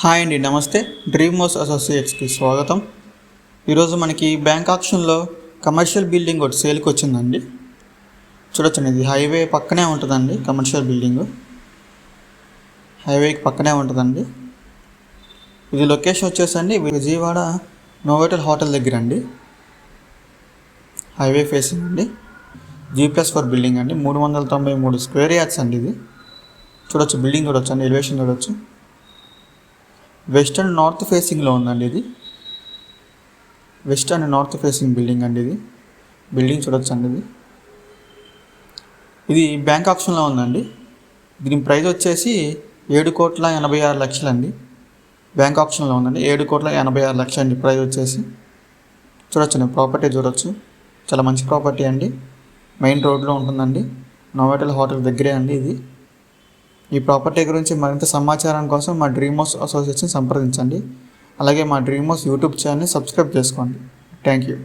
Hi అండి, నమస్తే. Dream house అసోసియేట్స్కి స్వాగతం. ఈరోజు మనకి బ్యాంక్ ఆక్షన్లో కమర్షియల్ బిల్డింగ్ ఒకటి సేల్కి వచ్చిందండి. చూడొచ్చండి, ఇది హైవే పక్కనే ఉంటుందండి. కమర్షియల్ బిల్డింగు హైవేకి పక్కనే ఉంటుందండి. ఇది లొకేషన్ వచ్చేసండి విజయవాడ నోవోటల్ హోటల్ దగ్గర అండి. హైవే ఫేసింగ్ అండి. G+4 బిల్డింగ్ అండి. 393 స్క్వేర్ యార్డ్స్ అండి. ఇది చూడొచ్చు, బిల్డింగ్ చూడొచ్చు అండి, ఎలివేషన్ చూడొచ్చు. వెస్ట్ అండ్ నార్త్ ఫేసింగ్లో ఉందండి. ఇది west and north facing building అండి. ఇది బిల్డింగ్ చూడొచ్చు అండి. ఇది బ్యాంక్ ఆప్షన్లో ఉందండి. దీని ప్రైస్ వచ్చేసి 7,86,00,000 అండి. బ్యాంక్ ఆప్షన్లో ఉందండి. 7,86,00,000 అండి ప్రైస్ వచ్చేసి. చూడొచ్చండి, ప్రాపర్టీ చూడొచ్చు, చాలా మంచి ప్రాపర్టీ అండి. మెయిన్ రోడ్లో ఉంటుందండి. నోవోటల్ హోటల్ దగ్గరే అండి ఇది. ఈ ప్రాపర్టీ గురించి మరింత సమాచారం కోసం మా డ్రీమ్ హౌస్ అసోసియేషన్ సంప్రదించండి. అలాగే మా డ్రీమ్ హౌస్ యూట్యూబ్ ఛానల్ని సబ్స్క్రైబ్ చేసుకోండి. Thank you.